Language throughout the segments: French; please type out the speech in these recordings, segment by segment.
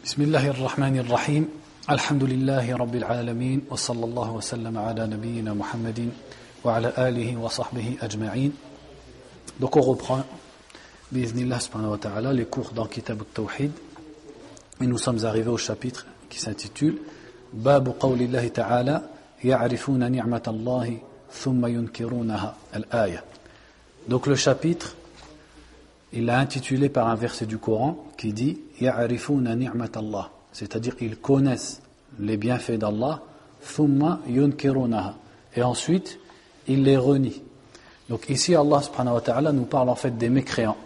بسم الله الرحمن الرحيم الحمد لله رب العالمين وصلى الله وسلم على نبينا محمد وعلى آله وصحبه أجمعين. Donc on reprend bi'idhnillah subhanahu wa ta'ala les cours dans Kitab al-Tawhid et nous sommes arrivés au chapitre qui s'intitule Bab qawlillahi ta'ala ya'rifuna ni'matallahi thumma yunkirunaha al-aya. Donc le chapitre il l'a intitulé par un verset du Coran qui dit Ya'rifuna ni'matallah, c'est-à-dire ils connaissent les bienfaits d'Allah, thumma yunkirunaha, et ensuite ils les renient. Donc ici Allah subhanahu wa ta'ala nous parle en fait des mécréants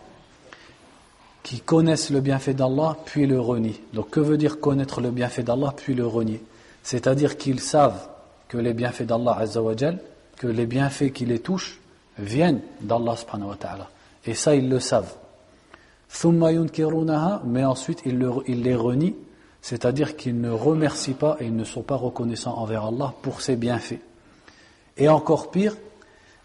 qui connaissent le bienfait d'Allah puis le renient. Donc que veut dire connaître le bienfait d'Allah puis le renier? C'est-à-dire qu'ils savent que les bienfaits d'Allah azza wa jal, que les bienfaits qui les touchent viennent d'Allah subhanahu wa ta'ala. Et ça, ils le savent. Thumma yunkirunaha, mais ensuite ils les renient, c'est-à-dire qu'ils ne remercient pas et ils ne sont pas reconnaissants envers Allah pour ses bienfaits. Et encore pire,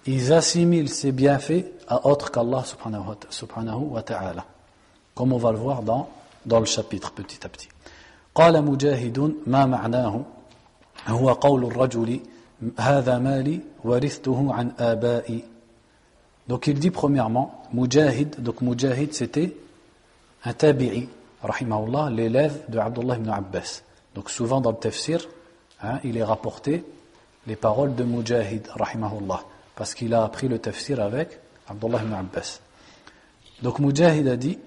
ils assimilent ces bienfaits à autre qu'Allah subhanahu wa ta'ala. Comme on va le voir dans le chapitre petit à petit. قال مجاهد ما معناه هو قول الرجل هذا مالي ورثته عن آبائي. Donc il dit premièrement, Mujahid, donc Mujahid c'était un tabi'i, rahimahullah, l'élève de Abdullah ibn Abbas. Donc souvent dans le tafsir, il est rapporté les paroles de Mujahid, rahimahullah, parce qu'il a appris le tafsir avec Abdullah ibn Abbas. Donc Mujahid a dit,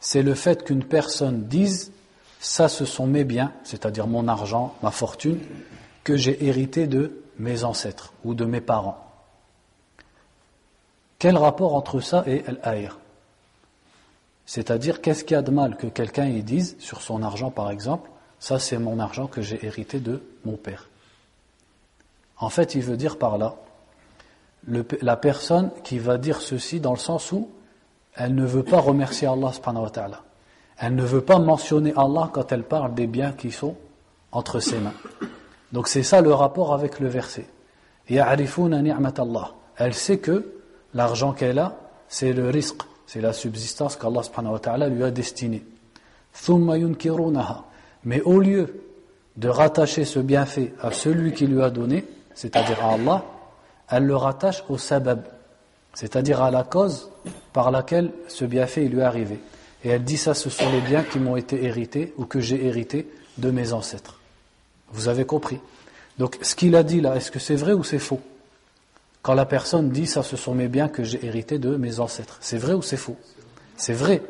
c'est le fait qu'une personne dise, ça ce sont mes biens, c'est-à-dire mon argent, ma fortune, que j'ai hérité de mes ancêtres ou de mes parents. Quel rapport entre ça et l'ayah? C'est-à-dire, qu'est-ce qu'il y a de mal que quelqu'un y dise, sur son argent par exemple, ça c'est mon argent que j'ai hérité de mon père. En fait, il veut dire par là, la personne qui va dire ceci dans le sens où elle ne veut pas remercier Allah subhanahu wa ta'ala. Elle ne veut pas mentionner Allah quand elle parle des biens qui sont entre ses mains. Donc c'est ça le rapport avec le verset. Ya'rifuna ni'matallah. Elle sait que l'argent qu'elle a, c'est le rizq, c'est la subsistance qu'Allah subhanahu wa ta'ala lui a destinée. Thumma yunkirunaha. Mais au lieu de rattacher ce bienfait à celui qui lui a donné, c'est-à-dire à Allah, elle le rattache au sabab, c'est-à-dire à la cause par laquelle ce bienfait lui est arrivé. Et elle dit ça, ce sont les biens qui m'ont été hérités ou que j'ai hérité de mes ancêtres. Vous avez compris? Donc ce qu'il a dit là, est-ce que c'est vrai ou c'est faux? Quand la personne dit ça, ce sont mes biens que j'ai hérités de mes ancêtres. C'est vrai ou c'est faux? C'est vrai.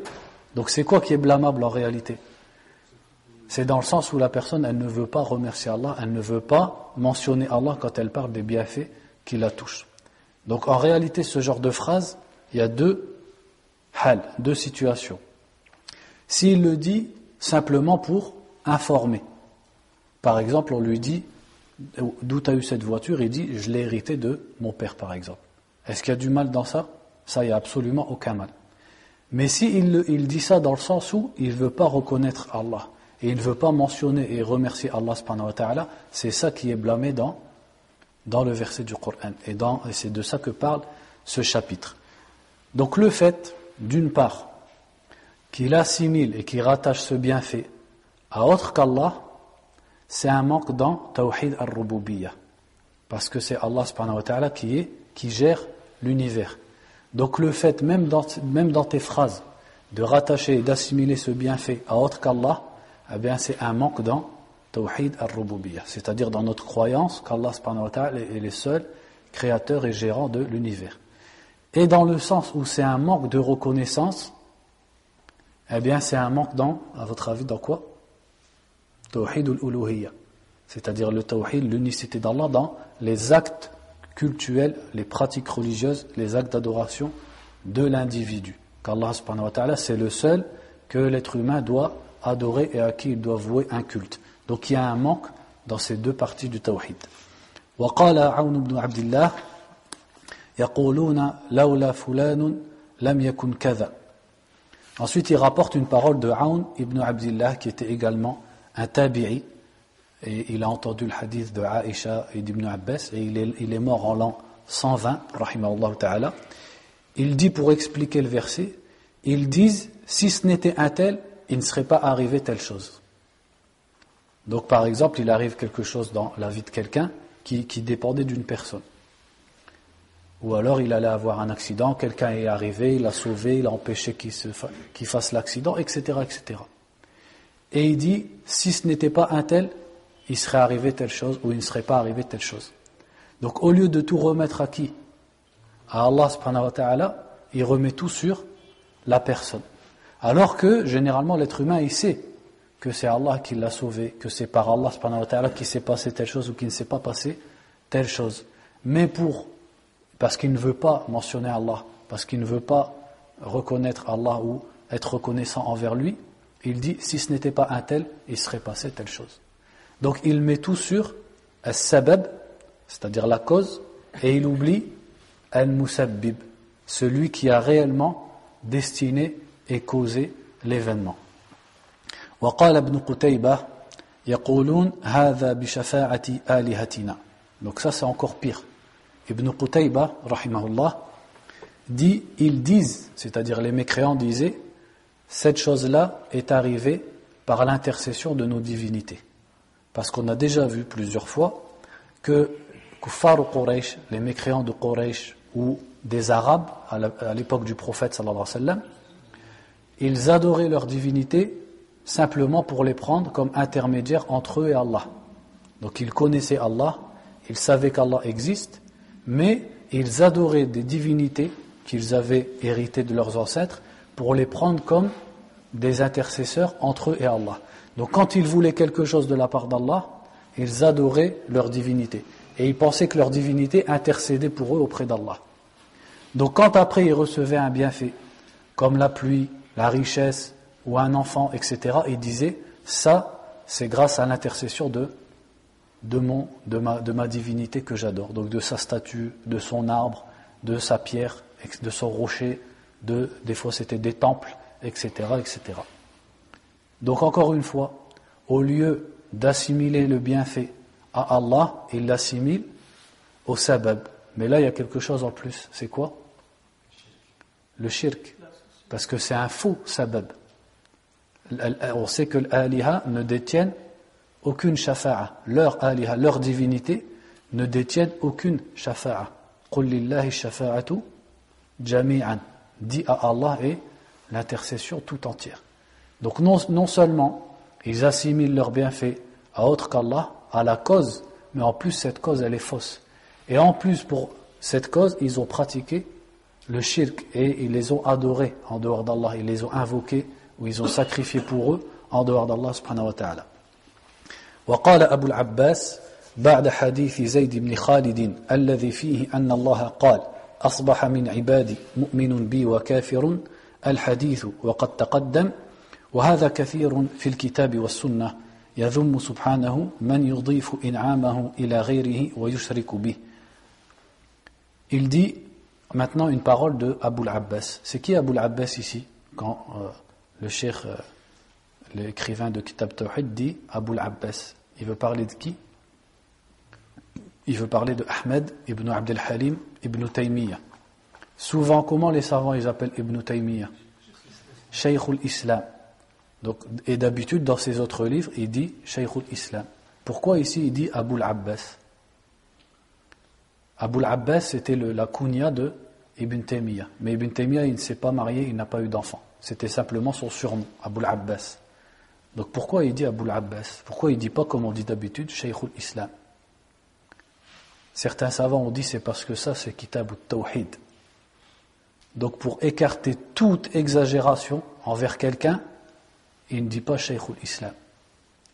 Donc c'est quoi qui est blâmable en réalité? C'est dans le sens où la personne, elle ne veut pas remercier Allah, elle ne veut pas mentionner Allah quand elle parle des bienfaits qui la touchent. Donc en réalité, ce genre de phrase, il y a deux situations. S'il le dit simplement pour informer. Par exemple, on lui dit d'où tu as eu cette voiture, il dit je l'ai hérité de mon père par exemple. Est-ce qu'il y a du mal dans ça? Ça, il n'y a absolument aucun mal. Mais il dit ça dans le sens où il ne veut pas reconnaître Allah et il ne veut pas mentionner et remercier Allah subhanahu wa ta'ala, c'est ça qui est blâmé dans le verset du Coran et c'est de ça que parle ce chapitre. Donc le fait, d'une part, qu'il assimile et qu'il rattache ce bienfait à autre qu'Allah, c'est un manque dans Tawhid al-Rububiyyah. Parce que c'est Allah subhanahu wa ta'ala qui gère l'univers. Donc le fait, même dans tes phrases, de rattacher et d'assimiler ce bienfait à autre qu'Allah, eh bien c'est un manque dans Tawhid al-Rububiyyah. C'est-à-dire dans notre croyance qu'Allah subhanahu wa ta'ala est le seul créateur et gérant de l'univers. Et dans le sens où c'est un manque de reconnaissance, eh bien c'est un manque à votre avis, dans quoi? Tawhid al-Uluhiyya, c'est-à-dire le tawhid, l'unicité d'Allah dans les actes cultuels, les pratiques religieuses, les actes d'adoration de l'individu. Qu'Allah subhanahu wa ta'ala, c'est le seul que l'être humain doit adorer et à qui il doit vouer un culte. Donc il y a un manque dans ces deux parties du tawhid. وقال عون بن عبد الله يقولون لولا فلان لم يكن كذا. Ensuite il rapporte une parole de Aoun ibn Abdillah qui était également un tabi'i, et il a entendu le hadith de Aïcha et d'Ibn Abbas, et il est mort en l'an 120, rahimahullah ta'ala. Il dit, pour expliquer le verset, ils disent, si ce n'était un tel, il ne serait pas arrivé telle chose. Donc par exemple, il arrive quelque chose dans la vie de quelqu'un qui dépendait d'une personne. Ou alors il allait avoir un accident, quelqu'un est arrivé, il l'a sauvé, il a empêché qu'il fasse l'accident, etc., etc. Et il dit, si ce n'était pas un tel, il serait arrivé telle chose ou il ne serait pas arrivé telle chose. Donc au lieu de tout remettre à qui? À Allah subhanahu wa ta'ala, il remet tout sur la personne. Alors que généralement l'être humain il sait que c'est Allah qui l'a sauvé, que c'est par Allah subhanahu wa ta'ala qu'il s'est passé telle chose ou qu'il ne s'est pas passé telle chose. Mais parce qu'il ne veut pas mentionner Allah, parce qu'il ne veut pas reconnaître Allah ou être reconnaissant envers lui, il dit si ce n'était pas un tel, il serait passé telle chose. Donc il met tout sur as-sabab, c'est-à-dire la cause, et il oublie al-musabbib, celui qui a réellement destiné et causé l'événement. وقال ابن قتيبة يقولون هذا بشفاعة آلهتنا. Donc ça c'est encore pire. Ibn Qutayba, rahimahullah, dit, ils disent, c'est-à-dire les mécréants disaient, cette chose-là est arrivée par l'intercession de nos divinités. Parce qu'on a déjà vu plusieurs fois que Kuffar ou Quraysh, les mécréants de Quraysh ou des Arabes à l'époque du prophète sallallahu alayhi wa sallam, ils adoraient leurs divinités simplement pour les prendre comme intermédiaires entre eux et Allah. Donc ils connaissaient Allah, ils savaient qu'Allah existe, mais ils adoraient des divinités qu'ils avaient héritées de leurs ancêtres pour les prendre comme des intercesseurs entre eux et Allah. Donc quand ils voulaient quelque chose de la part d'Allah, ils adoraient leur divinité. Et ils pensaient que leur divinité intercédait pour eux auprès d'Allah. Donc quand après ils recevaient un bienfait, comme la pluie, la richesse ou un enfant, etc., ils disaient, ça c'est grâce à l'intercession de ma divinité que j'adore. Donc de sa statue, de son arbre, de sa pierre, de son rocher, des fois c'était des temples, etc., etc. Donc encore une fois, au lieu d'assimiler le bienfait à Allah, il l'assimile au sabab. Mais là il y a quelque chose en plus, c'est quoi? Le shirk. Parce que c'est un faux sabab. On sait que l'aliha ne détiennent aucune shafa'a. Leur aliha, leur divinité, ne détiennent aucune shafa'a. Qul lillahi shafa'atu jami'an. Dit à Allah et l'intercession tout entière. Donc non seulement ils assimilent leurs bienfaits à autre qu'Allah, à la cause, mais en plus cette cause elle est fausse. Et en plus pour cette cause, ils ont pratiqué le shirk et ils les ont adorés en dehors d'Allah, ils les ont invoqués ou ils ont sacrifié pour eux en dehors d'Allah subhanahu wa ta'ala. وقال أبو العباس بعد حديث زيد بن خالد الذي فيه أن الله قال أصبح من عبادي مؤمن بي وكافر الحديث وقد تقدم وهذا كثير في الكتاب والسنة يذم سبحانه من يضيف إنعامه إلى غيره ويشرك به. Il dit maintenant une parole de Abu al-Abbas. C'est qui Abu al-Abbas ici? Quand le cheikh, l'écrivain de Kitab Tawhid dit Abu al-Abbas, il veut parler de qui? Il veut parler de Ahmed ibn Abd al-Halim ibn Taymiyyah. Souvent, comment les savants ils appellent Ibn Taymiyyah? Shaykh al-Islam. Donc, et d'habitude, dans ses autres livres, il dit Shaykh al-Islam. Pourquoi ici il dit Abu al-Abbas? Abu al-Abbas, c'était la kunya de Ibn Taymiyyah. Mais Ibn Taymiyyah, il ne s'est pas marié, il n'a pas eu d'enfant. C'était simplement son surnom, Abu al-Abbas. Donc pourquoi il dit Abu al-Abbas? Pourquoi il ne dit pas comme on dit d'habitude, Shaykh al-Islam? Certains savants ont dit c'est parce que ça c'est Kitab al-Tawhid. Donc pour écarter toute exagération envers quelqu'un, il ne dit pas Shaykh al-Islam.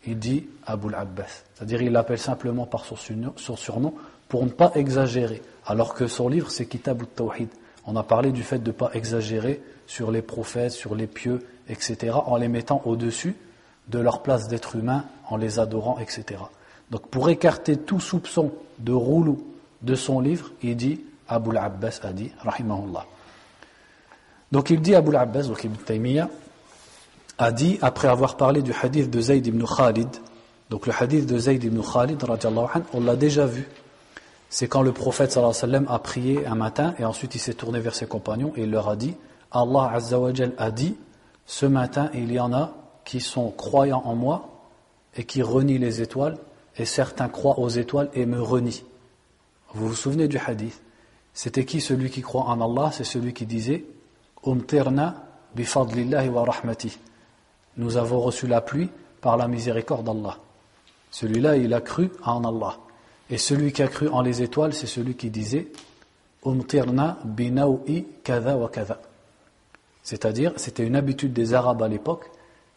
Il dit Abu al-Abbas. C'est-à-dire il l'appelle simplement par son surnom pour ne pas exagérer. Alors que son livre c'est Kitab al-Tawhid. On a parlé du fait de ne pas exagérer sur les prophètes, sur les pieux, etc. en les mettant au-dessus de leur place d'être humain, en les adorant, etc. Donc pour écarter tout soupçon de roulou de son livre, il dit Abu al-Abbas a dit, rahimahullah. Donc il dit Abu al-Abbas, donc Ibn Taymiyyah, a dit, après avoir parlé du hadith de Zayd ibn Khalid, donc le hadith de Zayd ibn Khalid, radiallahu anhu, on l'a déjà vu. C'est quand le prophète sallallahu alayhi wa sallam a prié un matin et ensuite il s'est tourné vers ses compagnons et il leur a dit, Allah azza wa jal a dit, ce matin il y en a qui sont croyants en moi et qui renie les étoiles, et certains croient aux étoiles et me renient. Vous vous souvenez du hadith? C'était qui celui qui croit en Allah? C'est celui qui disait Umtirna bifadlillahi wa rahmatih. Nous avons reçu la pluie par la miséricorde d'Allah. Celui-là, il a cru en Allah. Et celui qui a cru en les étoiles, c'est celui qui disait Umtirna binawi kada wa kada. C'est-à-dire, c'était une habitude des Arabes à l'époque.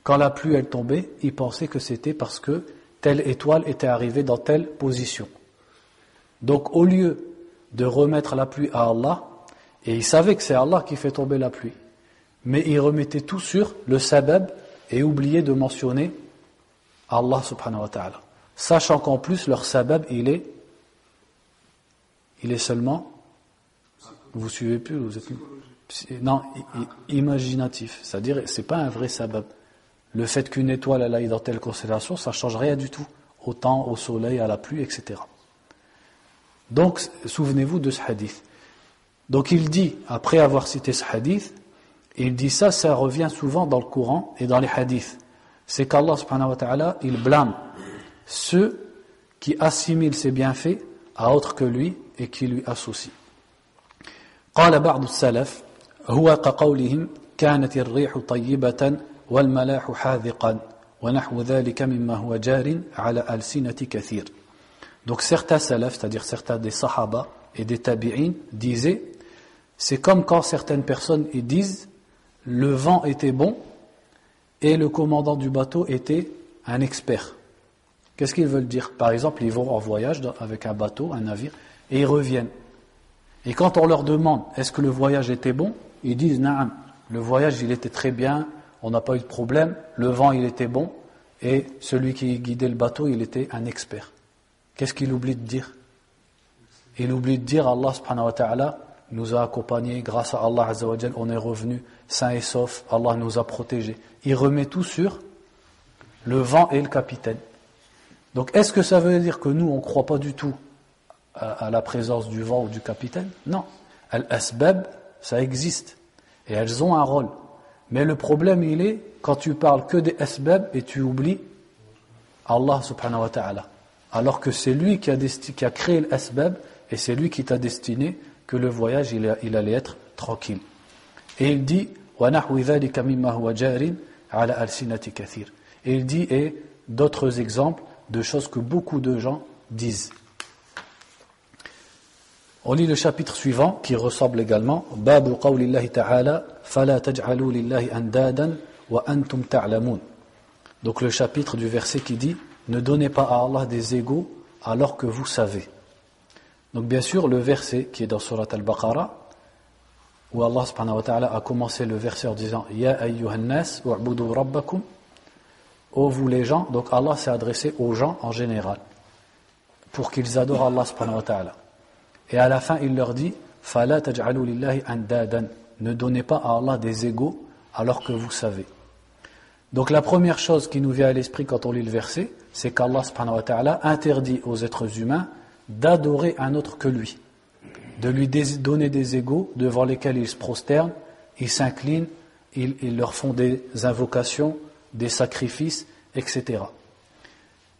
Quand la pluie elle tombait, ils pensaient que c'était parce que telle étoile était arrivée dans telle position. Donc au lieu de remettre la pluie à Allah, et ils savaient que c'est Allah qui fait tomber la pluie, mais ils remettaient tout sur le sabab et oubliaient de mentionner Allah subhanahu wa ta'ala. Sachant qu'en plus leur sabab il est seulement, vous suivez plus, vous êtes, non, imaginatif, c'est-à-dire c'est pas un vrai sabab. Le fait qu'une étoile elle aille dans telle constellation, ça ne change rien du tout, au temps, au soleil, à la pluie, etc. Donc, souvenez-vous de ce hadith. Donc il dit, après avoir cité ce hadith, il dit ça revient souvent dans le Coran et dans les hadiths. C'est qu'Allah subhanahu wa ta'ala, il blâme ceux qui assimilent ses bienfaits à autre que lui et qui lui associent. قال بعض السلف هو كقولهم كانت الريح طيبة والملاح حاذقا ونحو ذلك مما هو جار على ألسنة كثير. Donc certains salafs, c'est-à-dire certains des sahaba et des tabi'in disaient, c'est comme quand certaines personnes ils disent le vent était bon et le commandant du bateau était un expert. Qu'est-ce qu'ils veulent dire? Par exemple, ils vont en voyage avec un bateau, un navire, et ils reviennent. Et quand on leur demande est-ce que le voyage était bon, ils disent na'am, le voyage il était très bien, on n'a pas eu de problème, le vent il était bon, et celui qui guidait le bateau il était un expert. Qu'est-ce qu'il oublie de dire? Il oublie de dire Allah subhanahu wa ta'ala nous a accompagnés, grâce à Allah azza wa jal, on est revenu sain et sauf, Allah nous a protégés. Il remet tout sur le vent et le capitaine. Donc est-ce que ça veut dire que nous on ne croit pas du tout à la présence du vent ou du capitaine? Non. Al-asbab, ça existe. Et elles ont un rôle. Mais le problème il est quand tu parles que des asbab et tu oublies Allah subhanahu wa ta'ala. Alors que c'est lui qui a créé l'asbab et c'est lui qui t'a destiné que le voyage il allait être tranquille. Et il dit وَنَحْوِ ذَلِكَ مِمَّا هُوَ جَارٍ عَلَى أَلْسِنَةِ كَثِيرٍ. Et il dit et d'autres exemples de choses que beaucoup de gens disent. On lit le chapitre suivant qui ressemble également باب قول الله تعالى فلا تجعلوا لله أندادا وأنتم تعلمون. Donc le chapitre du verset qui dit ne donnez pas à Allah des égaux alors que vous savez. Donc bien sûr le verset qui est dans Surat Al-Baqarah où Allah subhanahu wa ta'ala a commencé le verset en disant Ya ayyuhan nas wa'budu rabbakum. Ô vous les gens, donc Allah s'est adressé aux gens en général pour qu'ils adorent Allah subhanahu wa ta'ala. Et à la fin, il leur dit Fala taj'alu lillahi andadan. Ne donnez pas à Allah des égaux alors que vous savez. Donc la première chose qui nous vient à l'esprit quand on lit le verset, c'est qu'Allah subhanahu wa ta'ala interdit aux êtres humains d'adorer un autre que lui, de lui donner des égaux devant lesquels ils se prosternent, ils s'inclinent, ils leur font des invocations, des sacrifices, etc.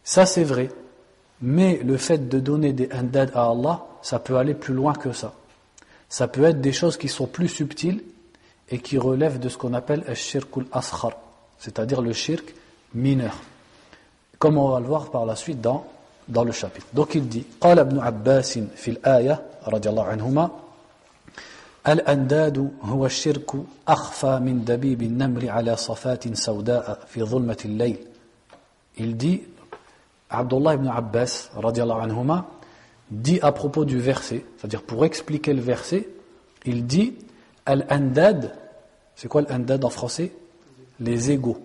Ça c'est vrai. Mais le fait de donner des andad à Allah, ça peut aller plus loin que ça. Ça peut être des choses qui sont plus subtiles et qui relèvent de ce qu'on appelle al-shirk al-asghar, c'est-à-dire le shirk mineur. Comme on va le voir par la suite dans le chapitre. Donc il dit قال ابن عباس في الآية رضي الله عنهما الأنداد هو الشرك أخفى من دبيب النمل على صفات سوداء في ظلمة الليل. Il dit Abdullah ibn Abbas radiallahu anhuma dit à propos du verset, c'est-à-dire pour expliquer le verset, il dit Al-Andad, c'est quoi l'Andad en français? Les égaux,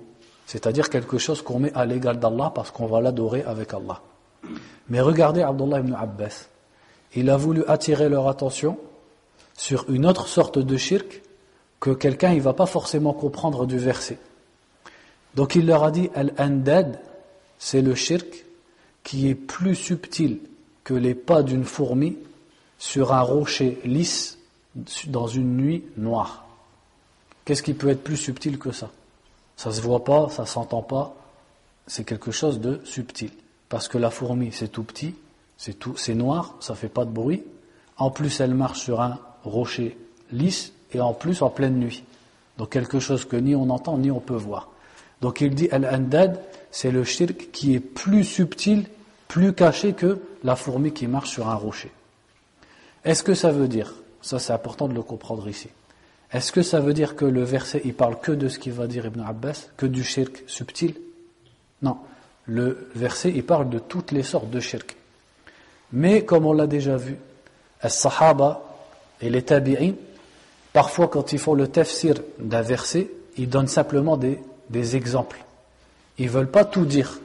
c'est-à-dire quelque chose qu'on met à l'égal d'Allah parce qu'on va l'adorer avec Allah. Mais regardez Abdullah ibn Abbas, il a voulu attirer leur attention sur une autre sorte de shirk que quelqu'un il va pas forcément comprendre du verset. Donc il leur a dit Al-Andad, c'est le shirk qui est plus subtil que les pas d'une fourmi sur un rocher lisse dans une nuit noire. Qu'est-ce qui peut être plus subtil que ça? Ça se voit pas, ça s'entend pas, c'est quelque chose de subtil. Parce que la fourmi, c'est tout petit, c'est noir, ça fait pas de bruit. En plus, elle marche sur un rocher lisse et en plus en pleine nuit. Donc quelque chose que ni on entend ni on peut voir. Donc il dit Al-Andad, c'est le shirk qui est plus subtil, plus caché que la fourmi qui marche sur un rocher. Est-ce que ça veut dire, ça c'est important de le comprendre ici, est-ce que ça veut dire que le verset il parle que de ce qu'il va dire Ibn Abbas, que du shirk subtil? Non, le verset il parle de toutes les sortes de shirk. Mais comme on l'a déjà vu, as-sahaba et les tabi'in, parfois quand ils font le tafsir d'un verset, ils donnent simplement des exemples. Ils ne veulent pas tout dire.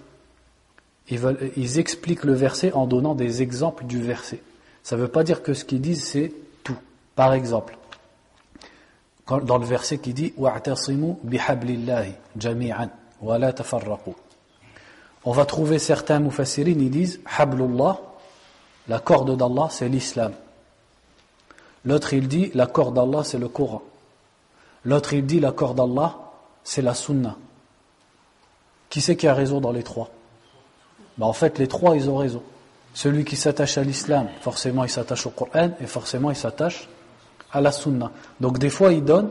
Ils expliquent le verset en donnant des exemples du verset. Ça ne veut pas dire que ce qu'ils disent c'est tout. Par exemple, dans le verset qui dit wa'tasimu bihablillahi jami'an wa la tafarraqu. On va trouver certains mufassirin, ils disent hablullah, la corde d'Allah c'est l'islam. L'autre il dit la corde d'Allah c'est le Coran. L'autre il dit la corde d'Allah c'est la sunna. Qui c'est qui a raison dans les trois? En fait les trois ils ont raison. Celui qui s'attache à l'islam, forcément il s'attache au Coran et forcément il s'attache à la sunna. Donc des fois il donne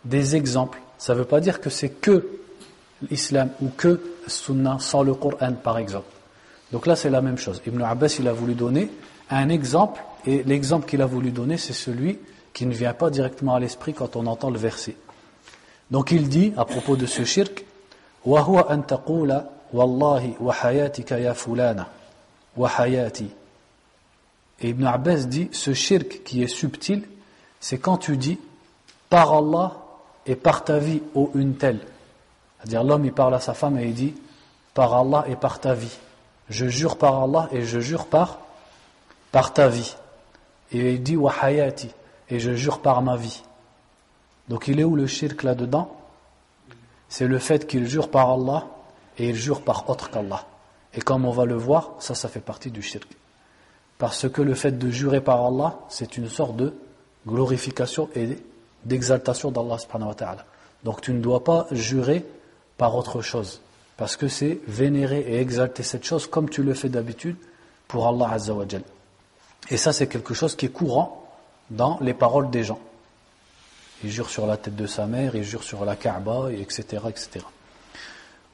des exemples. Ça ne veut pas dire que c'est que l'islam ou que le sunna sans le Coran par exemple. Donc là c'est la même chose. Ibn Abbas il a voulu donner un exemple et l'exemple qu'il a voulu donner c'est celui qui ne vient pas directement à l'esprit quand on entend le verset. Donc il dit à propos de ce shirk wa huwa an taqula wallahi wa hayatika ya fulana wa hayati. Et Ibn Abbas dit ce shirk qui est subtil c'est quand tu dis par Allah et par ta vie ô une telle. C'est-à-dire l'homme il parle à sa femme et il dit par Allah et par ta vie. Je jure par Allah et je jure par ta vie. Et il dit wa hayati et je jure par ma vie. Donc il est où le shirk là-dedans? C'est le fait qu'il jure par Allah et il jure par autre qu'Allah. Et comme on va le voir, ça fait partie du shirk. Parce que le fait de jurer par Allah, c'est une sorte de glorification et d'exaltation d'Allah subhanahu wa ta'ala. Donc tu ne dois pas jurer par autre chose. Parce que c'est vénérer et exalter cette chose comme tu le fais d'habitude pour Allah azza wa jal. Et ça c'est quelque chose qui est courant dans les paroles des gens. Il jure sur la tête de sa mère, il jure sur la Kaaba, etc. etc.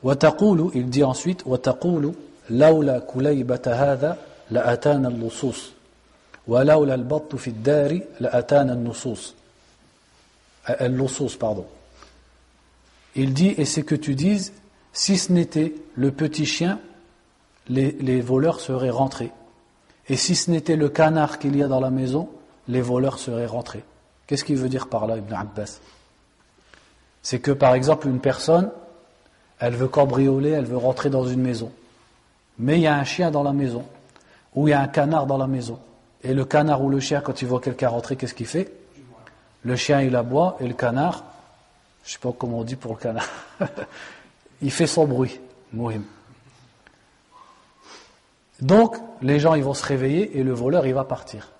وتقول, il dit ensuite وتقول لولا كليبة هذا لأتانا اللصوص ولولا البط في الدار لأتانا اللصوص pardon. Il dit et c'est que tu dises si ce n'était le petit chien les voleurs seraient rentrés et si ce n'était le canard qu'il y a dans la maison les voleurs seraient rentrés. Qu'est-ce qu'il veut dire par là Ibn Abbas? C'est que par exemple une personne elle veut cambrioler, elle veut rentrer dans une maison. Mais il y a un chien dans la maison, ou il y a un canard dans la maison. Et le canard ou le chien, quand il voit quelqu'un rentrer, qu'est-ce qu'il fait? Le chien, il aboie, et le canard, je ne sais pas comment on dit pour le canard, il fait son bruit. Mohim. Donc, les gens, ils vont se réveiller, et le voleur, il va partir.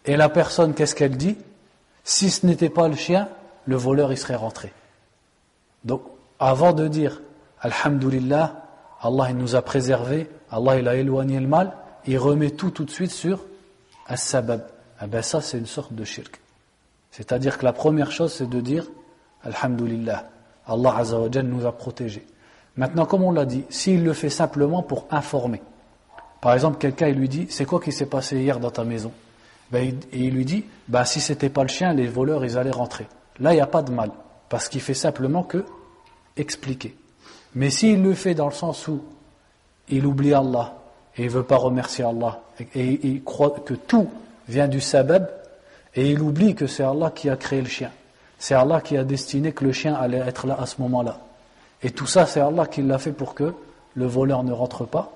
Et la personne, qu'est-ce qu'elle dit? Si ce n'était pas le chien, le voleur, il serait rentré. Donc, avant de dire Alhamdulillah, Allah il nous a préservés, Allah il a éloigné le mal, il remet tout de suite sur as-sabab. Eh bien ça c'est une sorte de shirk. C'est-à-dire que la première chose c'est de dire Alhamdulillah, Allah Azza wa Jal nous a protégés. Maintenant comme on l'a dit, s'il le fait simplement pour informer, par exemple quelqu'un il lui dit c'est quoi qui s'est passé hier dans ta maison? Et il lui dit si c'était pas le chien les voleurs ils allaient rentrer. Là il n'y a pas de mal, parce qu'il fait simplement que expliquer. Mais s'il le fait dans le sens où il oublie Allah et il ne veut pas remercier Allah et il croit que tout vient du sabab et il oublie que c'est Allah qui a créé le chien, c'est Allah qui a destiné que le chien allait être là à ce moment-là et tout ça c'est Allah qui l'a fait pour que le voleur ne rentre pas,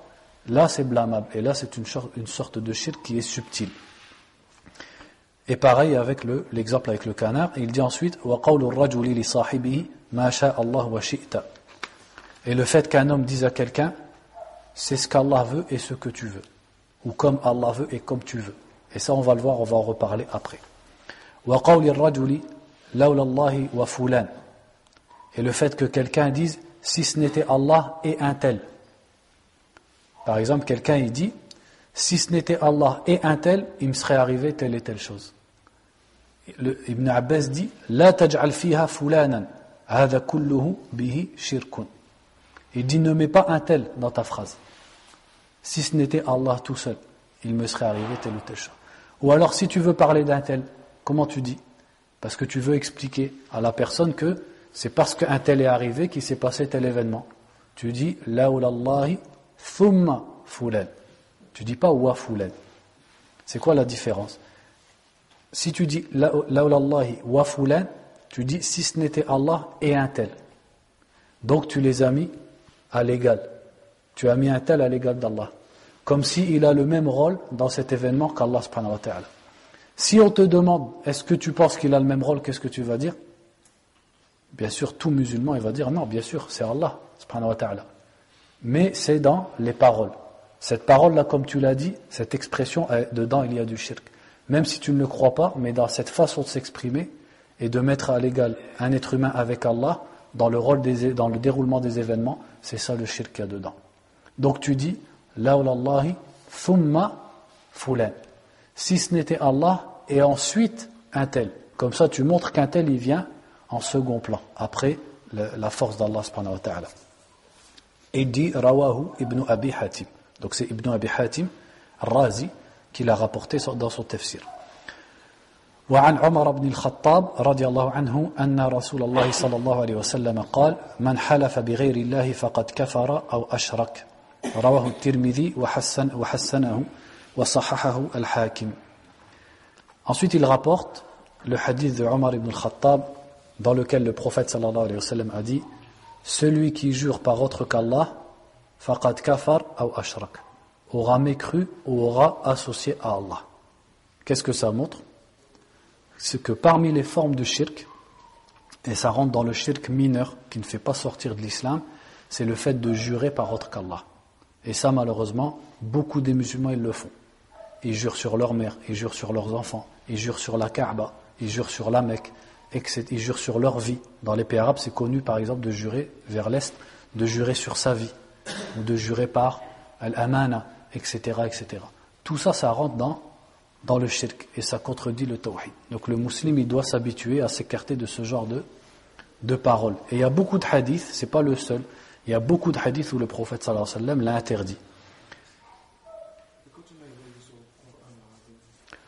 là c'est blâmable et là c'est une sorte de shirk qui est subtil. Et pareil avec l'exemple avec le canard, il dit ensuite وَقَوْلُ الرَّجُلِ لِصَاحِبِهِ مَا شَاءَ اللَّهُ وَشِئْتَ. Et le fait qu'un homme dise à quelqu'un c'est ce qu'Allah veut et ce que tu veux, ou comme Allah veut et comme tu veux. Et ça on va le voir, on va en reparler après. وَقَوْلِ الرَّجُلِ لَوْلَ اللَّهِ وَفُولَانِ. Et le fait que quelqu'un dise si ce n'était Allah et un tel. Par exemple, quelqu'un il dit, si ce n'était Allah et un tel, il me serait arrivé telle et telle chose. Ibn Abbas dit, la taj'al fiha fulanan, hadha kulluhu bihi shirkun. Il dit, ne mets pas un tel dans ta phrase. Si ce n'était Allah tout seul, il me serait arrivé telle ou telle chose. Ou alors, si tu veux parler d'un tel, comment tu dis? Parce que tu veux expliquer à la personne que c'est parce qu'un tel est arrivé qu'il s'est passé tel événement. Tu dis, laulallahi thumma fulan. Tu dis pas wa fulan. C'est quoi la différence? Si tu dis laulallahi wa fulan, tu dis si ce n'était Allah et un tel. Donc tu les as mis à l'égal. Tu as mis un tel à l'égal d'Allah. Comme s'il a le même rôle dans cet événement qu'Allah subhanahu wa ta'ala. Si on te demande, est-ce que tu penses qu'il a le même rôle, qu'est-ce que tu vas dire? Bien sûr, tout musulman, il va dire, non, bien sûr, c'est Allah subhanahu wa ta'ala. Mais c'est dans les paroles. Cette parole-là, comme tu l'as dit, cette expression, dedans, il y a du shirk. Même si tu ne le crois pas, mais dans cette façon de s'exprimer et de mettre à l'égal un être humain avec Allah, dans le déroulement des événements, c'est ça le shirk qu'il y a dedans. Donc tu dis, laulallahi thumma fulan. Si ce n'était Allah et ensuite un tel. Comme ça, tu montres qu'un tel, il vient en second plan, après la force d'Allah subhanahu wa ta'ala. Et il dit, rawahu ibn Abi Hatim. Donc c'est Ibn Abi Hatim al-Razi qui l'a rapporté dans son tafsir. وعن عمر بن الخطاب رضي الله عنه أن رسول الله صلى الله عليه وسلم قال من حلف بغير الله فقد كفر أو أشرك رواه الترمذي وحسنه وصححه الحاكم. Ensuite il rapporte le hadith de Omar ibn al-Khattab dans lequel le prophète sallallahu alayhi wa sallam a dit, celui qui jure par autre qu'Allah faqad kafar aw ashrak, aura mécru ou aura associé à Allah. Qu'est-ce que ça montre? C'est que parmi les formes de shirk, et ça rentre dans le shirk mineur qui ne fait pas sortir de l'islam, c'est le fait de jurer par autre qu'Allah. Et ça, malheureusement, beaucoup des musulmans ils le font. Ils jurent sur leur mère, ils jurent sur leurs enfants, ils jurent sur la Kaaba, ils jurent sur la Mecque, ils jurent sur leur vie. Dans les pays arabes, c'est connu par exemple de jurer vers l'Est, de jurer sur sa vie, ou de jurer par al-amana, etc., etc. Tout ça, ça rentre dans le shirk, et ça contredit le tawhid. Donc le musulman, il doit s'habituer à s'écarter de ce genre de paroles. Et il y a beaucoup de hadiths, c'est pas le seul, il y a beaucoup de hadiths où le prophète sallallahu alayhi wa sallam l'a interdit.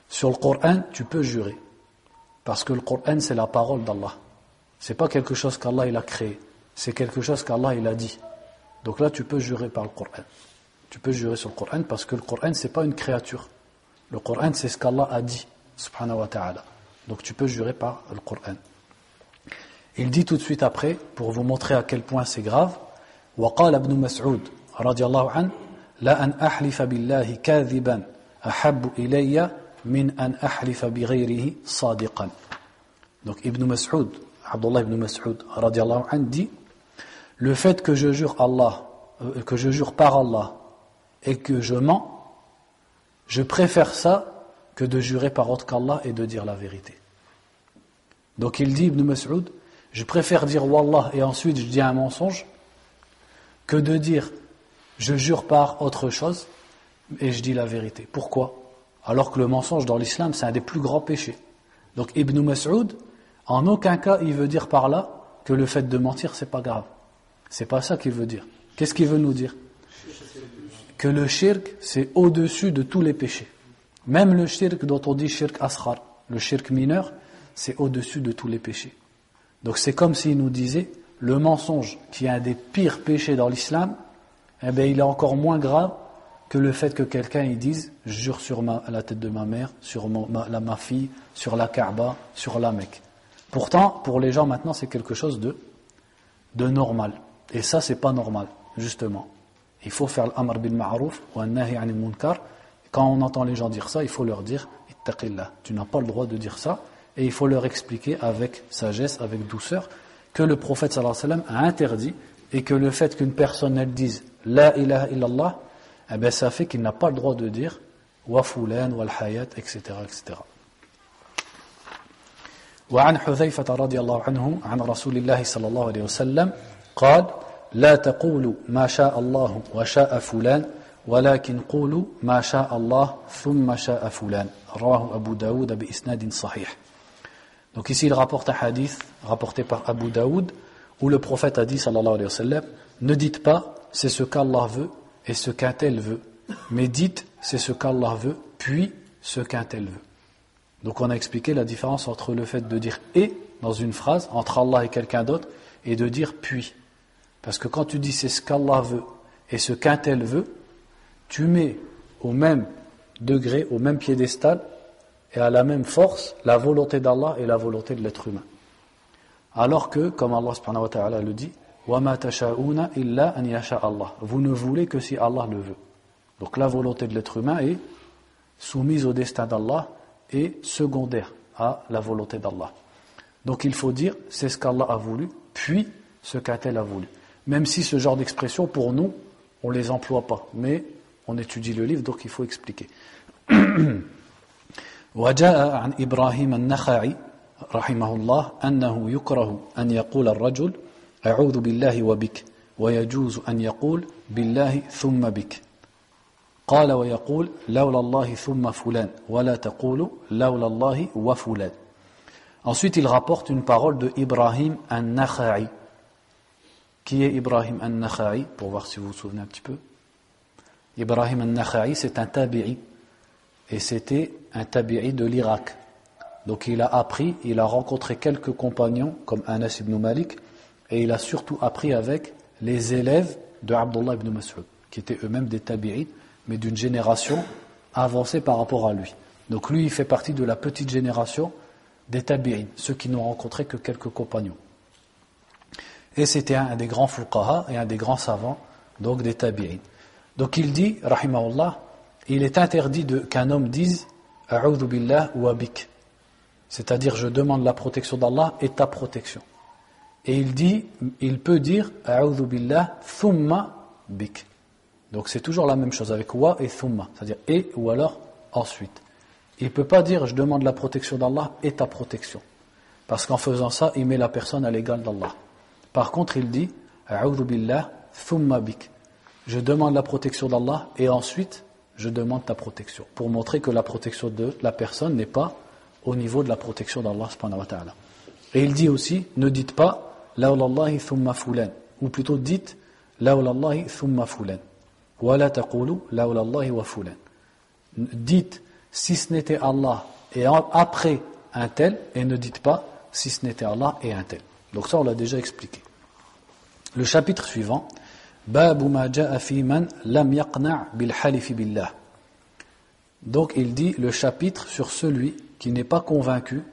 Sur le Coran, tu peux jurer. Parce que le Coran, c'est la parole d'Allah. C'est pas quelque chose qu'Allah il a créé. C'est quelque chose qu'Allah il a dit. Donc là, tu peux jurer par le Coran. Tu peux jurer sur le Coran parce que le Coran, c'est pas une créature. Le Coran, c'est ce qu'Allah a dit, subhanahu wa ta'ala. Donc tu peux jurer par le Coran. Il dit tout de suite après, pour vous montrer à quel point c'est grave, وقال ابن مسعود رضي الله عنه لا أن أحلف بالله كاذبا أحب إلي من أن أحلف بغيره صادقا. Donc Ibn Mas'ud, Abdullah ibn Mas'ud radiallahu anhu dit, le fait que je jure par Allah et que je mens, je préfère ça que de jurer par autre qu'Allah et de dire la vérité. Donc il dit, Ibn Mas'ud, je préfère dire Wallah et ensuite je dis un mensonge que de dire je jure par autre chose et je dis la vérité. Pourquoi? Alors que le mensonge dans l'islam, c'est un des plus grands péchés. Donc Ibn Mas'ud, en aucun cas, il veut dire par là que le fait de mentir, c'est pas grave. C'est pas ça qu'il veut dire. Qu'est-ce qu'il veut nous dire? Que le shirk, c'est au-dessus de tous les péchés. Même le shirk dont on dit shirk asghar, le shirk mineur, c'est au-dessus de tous les péchés. Donc c'est comme s'il nous disait, le mensonge, qui est un des pires péchés dans l'islam, eh bien, il est encore moins grave que le fait que quelqu'un il dise, je jure sur la tête de ma mère, sur ma fille, sur la Kaaba, sur la Mecque. Pourtant, pour les gens maintenant, c'est quelque chose de normal. Et ça, c'est pas normal, justement. Il faut faire l'amr bil ma'rouf ou an-nahi 'anil munkar. Quand on entend les gens dire ça, il faut leur dire ittaqillah. Tu n'as pas le droit de dire ça, et il faut leur expliquer avec sagesse, avec douceur, que le prophète sallallahu alayhi wa sallam a interdit, et que le fait qu'une personne elle dise la ilaha illallah, eh bien ça fait qu'il n'a pas le droit de dire wa fulan wal hayat, etc., etc. وعن حذيفة رضي الله عنه عن رسول الله صلى الله عليه وسلم قال لا تقولوا ما شاء الله وشاء فلان ولكن قولوا ما شاء الله ثم شاء فلان رواه Abu Daoud بإسناد صحيح. Donc ici il rapporte un hadith rapporté par Abu Daoud où le prophète a dit sallallahu alayhi wa sallam, ne dites pas c'est ce qu'Allah veut et ce qu'un tel veut, mais dites c'est ce qu'Allah veut puis ce qu'un tel veut. Donc on a expliqué la différence entre le fait de dire et dans une phrase entre Allah et quelqu'un d'autre et de dire puis. Parce que quand tu dis c'est ce qu'Allah veut et ce qu'un tel veut, tu mets au même degré, au même piédestal et à la même force la volonté d'Allah et la volonté de l'être humain. Alors que, comme Allah subhanahu wa ta'ala le dit, وَمَا تَشَاءُونَ إِلَّا أَنْ يَشَاءَ Allah. Vous ne voulez que si Allah le veut. Donc la volonté de l'être humain est soumise au destin d'Allah et secondaire à la volonté d'Allah. Donc il faut dire c'est ce qu'Allah a voulu, puis ce qu'un tel a voulu. Même si ce genre d'expression, pour nous, on ne les emploie pas. Mais on étudie le livre, donc il faut expliquer. وجاء عن إبراهيم النخعي رحمه الله أنه يكره أن يقول الرجل أعوذ بالله وبك ويجوز أن يقول بالله ثم بك قال ويقول لولا الله ثم فلان ولا تقول لولا الله وفلان. Ensuite il rapporte une parole de Ibrahim an-Nakha'i. Qui est Ibrahim an-Nakha'i? Pour voir si vous vous souvenez un petit peu. Ibrahim an-Nakha'i c'est un tabi'i. Et c'était un tabi'i de l'Irak. Donc il a appris, il a rencontré quelques compagnons comme Anas ibn Malik et il a surtout appris avec les élèves de Abdullah ibn Mas'ud qui étaient eux-mêmes des tabi'i mais d'une génération avancée par rapport à lui. Donc lui il fait partie de la petite génération des tabi'in, ceux qui n'ont rencontré que quelques compagnons. Et c'était un des grands fuqaha et un des grands savants donc des tabi'in. Donc il dit rahimahullah, il est interdit qu'un homme dise a'udhu billah wa bik, c'est-à-dire je demande la protection d'Allah et ta protection. Et il dit, il peut dire a'udhu billah thumma bik. Donc c'est toujours la même chose avec wa et thumma, c'est-à-dire et ou alors ensuite. Il ne peut pas dire je demande la protection d'Allah et ta protection, parce qu'en faisant ça il met la personne à l'égal d'Allah. Par contre il dit a'udhu billah thumma bik, je demande la protection d'Allah et ensuite je demande ta protection, pour montrer que la protection de la personne n'est pas au niveau de la protection d'Allah subhanahu wa ta'ala. Et il dit aussi, ne dites pas lawlallahi thumma fulan, ou plutôt dites lawlallahi thumma fulan, wa la taqulu lawlallahi wa fulan. Dites si ce n'était Allah et après un tel, et ne dites pas si ce n'était Allah et un tel. Donc ça on l'a déjà expliqué. Le chapitre suivant, Babu ma ja'a fi man lam yaqna' bil halif billah. Donc il dit le chapitre sur celui qui n'est pas convaincu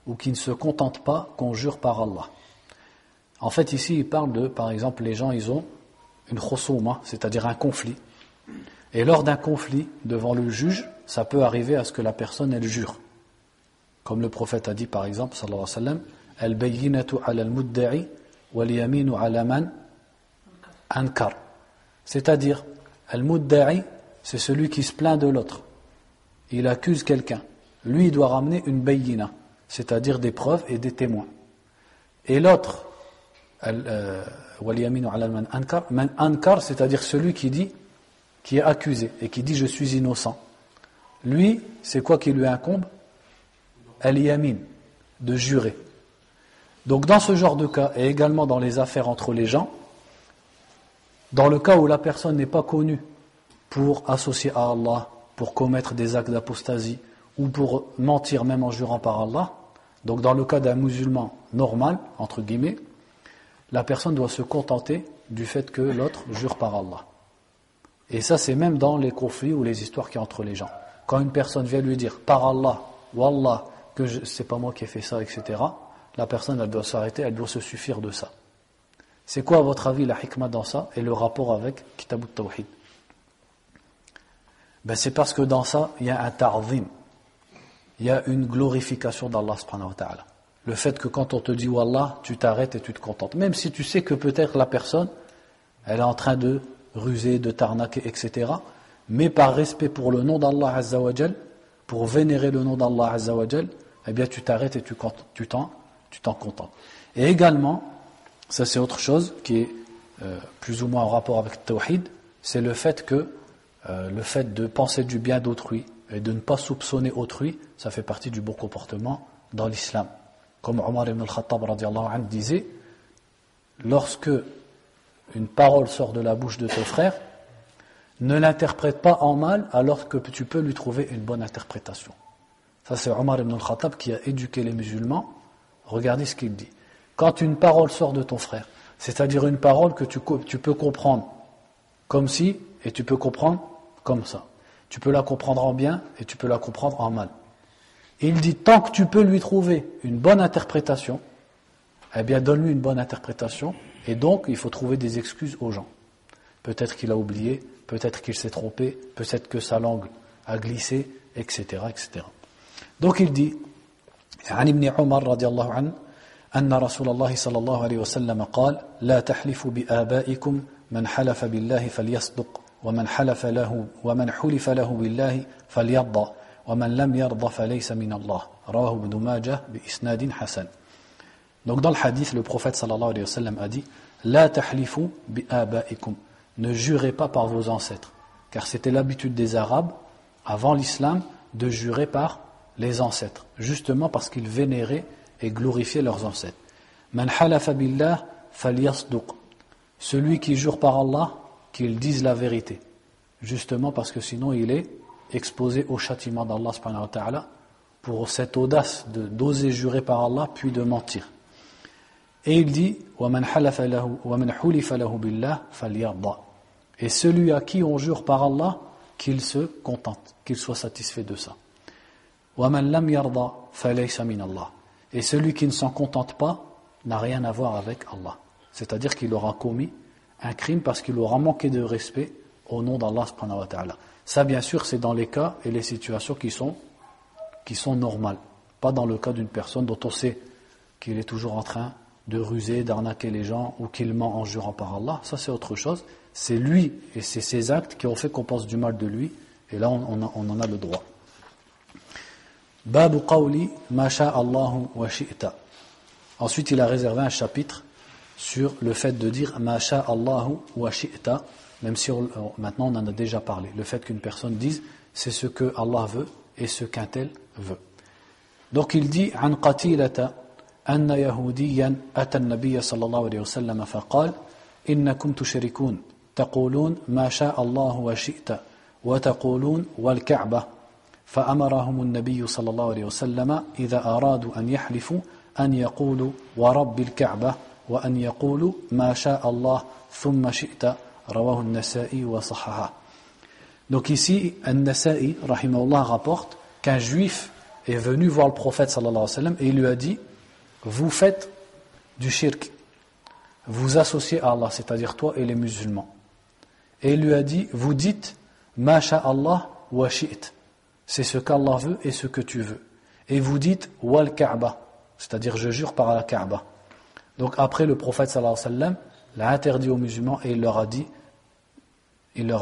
ou qui ne se contente pas qu'on jure par Allah. En fait ici il parle de, par exemple, les gens ils ont une khusuma, c'est-à-dire un conflit. Et lors d'un conflit devant le juge, ça peut arriver à ce que la personne elle jure. Comme le prophète a dit par exemple sallallahu alayhi wa sallam, al-bayyinatu 'ala al-mudda'i wal yaminu 'ala man ankar. C'est-à-dire al-mudda'i, c'est celui qui se plaint de l'autre. Il accuse quelqu'un. Lui il doit ramener une bayyina, c'est-à-dire des preuves et des témoins. Et l'autre wal yaminu 'ala man ankar, c'est-à-dire celui qui dit, qui est accusé et qui dit je suis innocent. Lui, c'est quoi qui lui incombe? Al-yamin, de jurer. Donc dans ce genre de cas, et également dans les affaires entre les gens, dans le cas où la personne n'est pas connue pour associer à Allah, pour commettre des actes d'apostasie, ou pour mentir même en jurant par Allah, donc dans le cas d'un musulman normal, entre guillemets, la personne doit se contenter du fait que l'autre jure par Allah. Et ça c'est même dans les conflits ou les histoires qu'il y a entre les gens. Quand une personne vient lui dire par Allah, Wallah, que c'est pas moi qui ai fait ça, etc., la personne elle doit s'arrêter, elle doit se suffire de ça. C'est quoi à votre avis la hikmah dans ça et le rapport avec Kitab al-Tawhid? C'est parce que dans ça il y a un ta'zim, il y a une glorification d'Allah subhanahu wa ta'ala. Le fait que quand on te dit Wallah, tu t'arrêtes et tu te contentes, même si tu sais que peut-être la personne elle est en train de ruser, de t'arnaquer, etc., mais par respect pour le nom d'Allah Azza wa Jal, pour vénérer le nom d'Allah Azza wa Jal, eh bien tu t'arrêtes et tu t'en contentes. Et également, ça c'est autre chose qui est plus ou moins en rapport avec le tawhid, c'est le fait de penser du bien d'autrui et de ne pas soupçonner autrui, ça fait partie du bon comportement dans l'islam. Comme Omar ibn al-Khattab radiallahu anhu disait, lorsque une parole sort de la bouche de ton frère, ne l'interprète pas en mal alors que tu peux lui trouver une bonne interprétation. Ça c'est Omar ibn al-Khattab qui a éduqué les musulmans. Regardez ce qu'il dit. Quand une parole sort de ton frère, c'est-à-dire une parole que tu peux comprendre comme si, et tu peux comprendre comme ça. Tu peux la comprendre en bien et tu peux la comprendre en mal. Il dit, tant que tu peux lui trouver une bonne interprétation, eh bien donne-lui une bonne interprétation, et donc il faut trouver des excuses aux gens. Peut-être qu'il a oublié, peut-être qu'il s'est trompé, peut-être que sa langue a glissé, etc., etc. Donc il dit, عن ابن عمر رضي الله عنه أن رسول الله صلى الله عليه وسلم قال لا تحلفوا بآبائكم من حلف بالله فليصدق ومن حلف له بالله فليرضى ومن لم يرضى فليس من الله رواه ابن ماجه بإسناد حسن. Donc dans le hadith, le prophète sallallahu alayhi wa sallam a dit لا تحلفوا بآبائكم, ne jurez pas par vos ancêtres, car c'était l'habitude des Arabes avant l'islam de jurer par les ancêtres, justement parce qu'ils vénéraient et glorifiaient leurs ancêtres. Man halafa billah falyasduq, celui qui jure par Allah, qu'il dise la vérité, justement parce que sinon il est exposé au châtiment d'Allah subhanahu wa ta'ala pour cette audace d'oser jurer par Allah puis de mentir. Et il dit وَمَنْ حُلِفَ لَهُ بِاللَّهِ فَلْيَرْضَى, et celui à qui on jure par Allah, qu'il se contente, qu'il soit satisfait de ça. وَمَنْ لَمْ يَرْضَى فَلَيْسَ مِنَ اللَّهِ, et celui qui ne s'en contente pas n'a rien à voir avec Allah, c'est-à-dire qu'il aura commis un crime parce qu'il aura manqué de respect au nom d'Allah subhanahu wa ta'ala. Ça bien sûr c'est dans les cas et les situations qui sont normales, pas dans le cas d'une personne dont on sait qu'il est toujours en train de ruser, d'arnaquer les gens ou qu'il ment en jurant par Allah. Ça c'est autre chose, c'est lui et c'est ses actes qui ont fait qu'on pense du mal de lui, et là on en a le droit. Babu qawli ma sha'a Allahu wa shi'ta. Ensuite il a réservé un chapitre sur le fait de dire ma sha'a Allahu wa shi'ta, même si maintenant on en a déjà parlé, le fait qu'une personne dise c'est ce que Allah veut et ce qu'un tel veut. Donc il dit an qatilata anna yahudiyan ata an-nabiy sallallahu alayhi wa sallam faqala innakum tushrikun taqulun ma sha'a Allahu wa shi'ta wa taqulun wal ka'bah فأمرهم النبي صلى الله عليه وسلم إذا أرادوا أن يحلفوا أن يقولوا ورب الكعبة وأن يقولوا ما شاء الله ثم شئت رواه النسائي وصححه. Donc ici, An-Nasa'i rahimahullah rapporte qu'un juif est venu voir le prophète sallallahu alayhi wa sallam et il lui a dit vous faites du shirk, vous associez à Allah, c'est-à-dire toi et les musulmans. Et il lui a dit vous dites ma sha Allah wa shi't, c'est ce qu'Allah veut et ce que tu veux. Et vous dites wal Kaaba, c'est-à-dire je jure par la Kaaba. Donc après le prophète sallallahu alayhi wa sallam l'a interdit aux musulmans et il leur a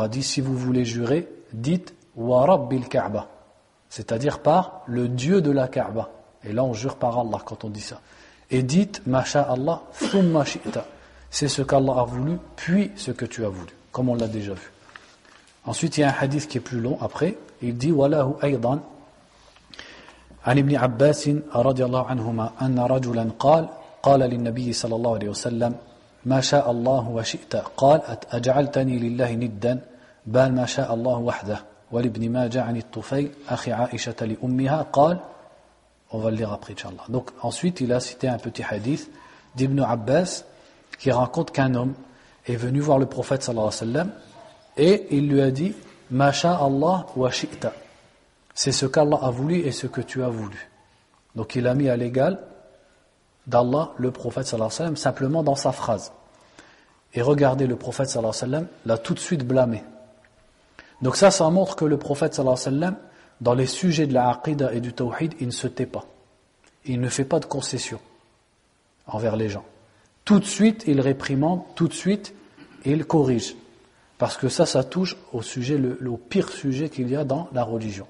dit si vous voulez jurer, dites wa rabbil Kaaba, c'est-à-dire par le Dieu de la Kaaba. Et là on jure par Allah quand on dit ça. Et dites ma sha Allah thumma shi'ta, c'est ce qu'Allah a voulu puis ce que tu as voulu, comme on l'a déjà vu. Ensuite il y a un hadith qui est plus long après. Il dit وله أيضا عن ابن عباس رضي الله عنهما أن رجلا قال للنبي صلى الله عليه وسلم ما شاء الله وشئت قال أجعلتني لله ندا بل ما شاء الله وحده ولابن ماجه عن الطفيل أخي عائشة لأمها قال. On va le lire après inchallah. Donc ensuite il a cité un petit hadith d'Ibn Abbas qui raconte qu'un homme est venu voir le prophète sallallahu alayhi wa sallam et il lui a dit Ma sha Allah wa shi'ta, c'est ce qu'Allah a voulu et ce que tu as voulu. Donc il a mis à l'égal d'Allah le prophète sallallahu alayhi wa sallam simplement dans sa phrase. Et regardez, le prophète sallallahu alayhi wa sallam l'a tout de suite blâmé. Donc ça montre que le prophète sallallahu alayhi wa sallam, dans les sujets de la aqida et du tawhid, il ne se tait pas. Il ne fait pas de concessions envers les gens. Tout de suite il réprimande, tout de suite il corrige. Parce que ça touche au sujet, le pire sujet qu'il y a dans la religion.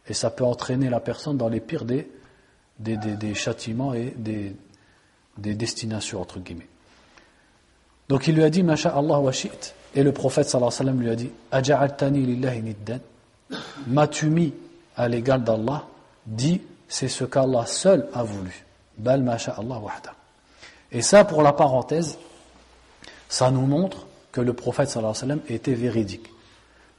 Et ça peut entraîner la personne dans les pires des châtiments et des destinations, entre guillemets. Donc il lui a dit ma sha'Allah wa shi't, et le prophète sallallahu alayhi wa sallam lui a dit aja'altani lillahi niddan, m'as-tu mis à l'égal d'Allah? Dit c'est ce qu'Allah seul a voulu. Bal ma sha'Allah wahda. Et ça, pour la parenthèse, ça nous montre que le prophète sallallahu alayhi wa sallam était véridique.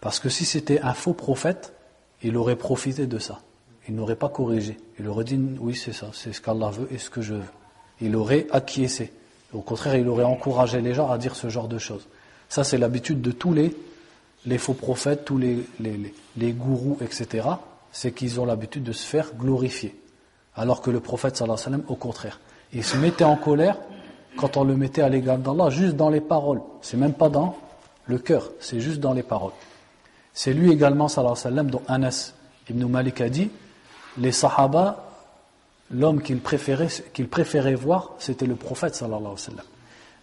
Parce que si c'était un faux prophète, il aurait profité de ça. Il n'aurait pas corrigé. Il aurait dit oui c'est ça, c'est ce qu'Allah veut et ce que je veux. Il aurait acquiescé. Au contraire, il aurait encouragé les gens à dire ce genre de choses. Ça, c'est l'habitude de tous les faux prophètes, tous les gourous, etc. C'est qu'ils ont l'habitude de se faire glorifier. Alors que le prophète, sallallahu alayhi wa sallam, au contraire, il se mettait en colère quand on le mettait à l'égal d'Allah, juste dans les paroles. C'est même pas dans le cœur, c'est juste dans les paroles. C'est lui également, sallallahu alayhi wa sallam, dont Anas ibn Malik a dit, les sahaba, l'homme qu'il préférait voir, c'était le prophète sallallahu alayhi wa sallam.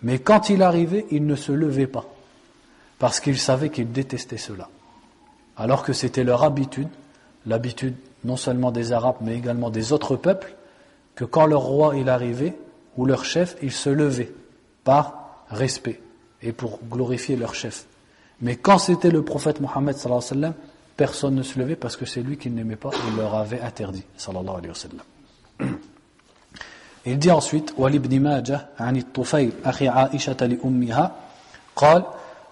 Mais quand il arrivait, il ne se levait pas, parce qu'il savait qu'il détestait cela. Alors que c'était leur habitude, l'habitude non seulement des Arabes, mais également des autres peuples, que quand leur roi il arrivait, ou leur chef, ils se levaient, par respect, et pour glorifier leur chef. Mais quand c'était le prophète Mohammed sallallahu alayhi wa sallam, personne ne se levait parce que c'est lui qu'ils n'aimaient pas, il leur avait interdit, sallallahu alayhi wa sallam. Il dit ensuite ولابن ماجه عن الطفيل أخي عائشة لأمها قال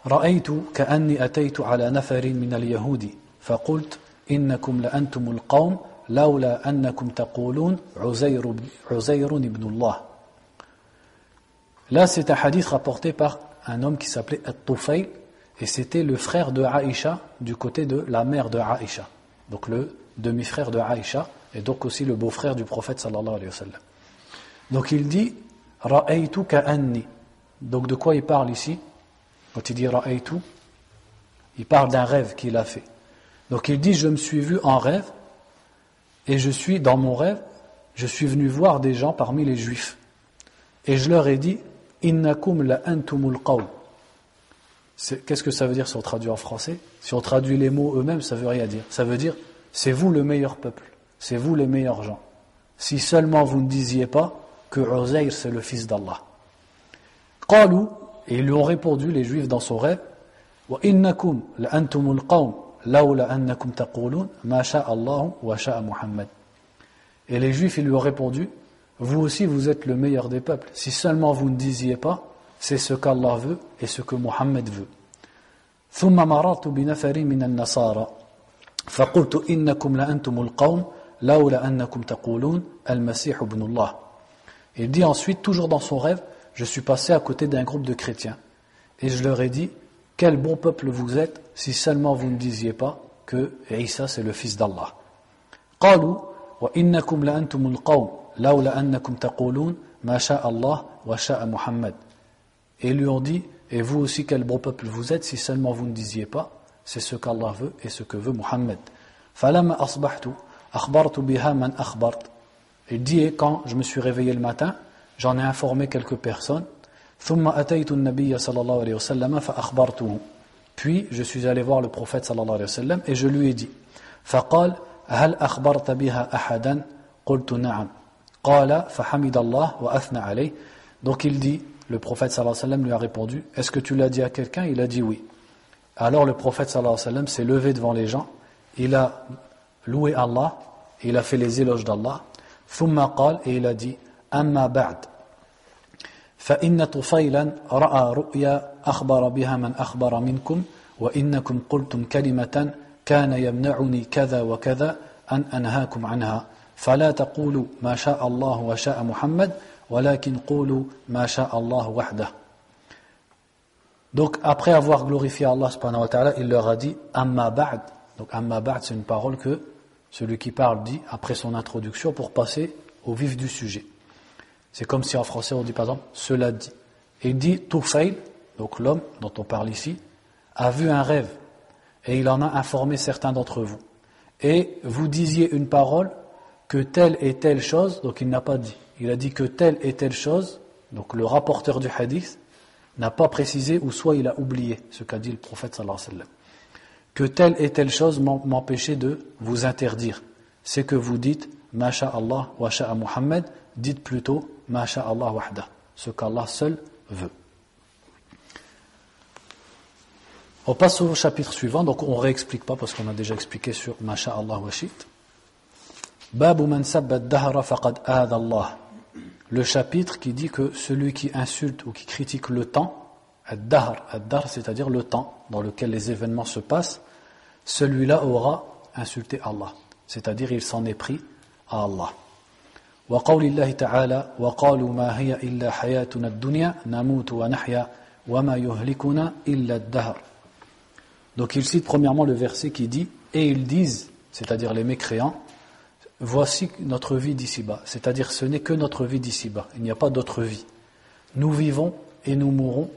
رأيت كأني أتيت على نفر من اليهود فقلت إنكم لأنتم القوم لولا أنكم تقولون عزير ابن الله. Là c'est un hadith rapporté par un homme qui s'appelait At-Tufayl et c'était le frère de Aïcha du côté de la mère de Aïcha, donc le demi-frère de Aïcha et donc aussi le beau-frère du prophète sallallahu alayhi wa sallam. Donc il dit Ra'aytu ka'anni. Donc de quoi il parle ici? Quand il dit Ra'aytu, il parle d'un rêve qu'il a fait. Donc il dit je me suis vu en rêve et dans mon rêve, je suis venu voir des gens parmi les juifs. Et je leur ai dit Innakum la antumul qawm. Qu'est-ce que ça veut dire si on traduit en français? Si on traduit les mots eux-mêmes, ça veut rien dire. Ça veut dire c'est vous le meilleur peuple, c'est vous les meilleurs gens. Si seulement vous ne disiez pas que Uzayr c'est le fils d'Allah. Qalu, et ils lui ont répondu les juifs dans son rêve wa innakum la antumul qawm lawla annakum taqulun ma sha'a Allah wa sha'a Muhammad. Et les juifs ils lui ont répondu vous aussi vous êtes le meilleur des peuples si seulement vous ne disiez pas c'est ce qu'Allah veut et ce que Muhammad veut. ثم مررت بنفر من النصارى فقلت إنكم لأنتم القوم لولا أنكم تقولون المسيح ابن الله. Il dit ensuite, toujours dans son rêve, je suis passé à côté d'un groupe de chrétiens et je leur ai dit quel bon peuple vous êtes si seulement vous ne disiez pas que Isa c'est le fils d'Allah. قالوا وإنكم لأنتم القوم لولا أنكم تقولون ما شاء الله وشاء محمد. Et ils lui ont dit et vous aussi quel bon peuple vous êtes si seulement vous ne disiez pas c'est ce qu'Allah veut et ce que veut Muhammad. فلما أصبحت أخبرت بها من أخبرت. Il dit et quand je me suis réveillé le matin j'en ai informé quelques personnes. ثم أتيت النبي صلى الله عليه وسلم فأخبرته. Puis je suis allé voir le prophète صلى الله عليه وسلم et je lui ai dit فقال هل أخبرت بها أحدا قلت نعم قال فحمد الله وأثنى عليه. Donc il dit le prophète sallallahu alayhi wa sallam lui a répondu est-ce que tu l'as dit à quelqu'un? Il a dit oui. Alors le prophète sallallahu alayhi wa sallam s'est levé devant les gens, il a loué Allah, il a fait les éloges d'Allah. ثم قال et il a dit أما بعد فإن طفيلا رأى رؤيا أخبر بها من أخبر منكم وإنكم قلتم كلمة كان يمنعني كذا وكذا أن أنهاكم عنها فلا تقولوا ما شاء الله وشاء محمد ولكن قولوا ما شاء الله وحده. Donc après avoir glorifié Allah subhanahu wa ta'ala, il leur a dit Amma ba'd. Donc Amma ba'd c'est une parole que celui qui parle dit après son introduction pour passer au vif du sujet. C'est comme si en français on dit par exemple cela dit. Et il dit Tufayl, donc l'homme dont on parle ici, a vu un rêve et il en a informé certains d'entre vous. Et vous disiez une parole que telle et telle chose, donc il n'a pas dit. Il a dit que telle et telle chose, donc le rapporteur du hadith n'a pas précisé ou soit il a oublié ce qu'a dit le prophète sallallahu alayhi wa sallam. Que telle et telle chose m'empêchait de vous interdire. C'est que vous dites Ma sha'Allah wa sha'a Muhammad, dites plutôt Ma sha'Allah wahda, ce qu'Allah seul veut. On passe au chapitre suivant, donc on ne réexplique pas parce qu'on a déjà expliqué sur Masha'Allah wa Shit. Babu man sabba ad-dahra faqad aada Allah. Le chapitre qui dit que celui qui insulte ou qui critique le temps, ad-dahr, c'est-à-dire le temps dans lequel les événements se passent, celui-là aura insulté Allah. C'est-à-dire il s'en est pris à Allah. Wa qawlillahi ta'ala wa qalu ma hiya illa hayatuna ad-dunya namutu wa nahya wa ma yuhlikuna illa ad-dahr. Donc il cite premièrement le verset qui dit et ils disent, c'est-à-dire les mécréants, voici notre vie d'ici-bas, c'est-à-dire ce n'est que notre vie d'ici-bas, il n'y a pas d'autre vie. Nous vivons et nous mourrons,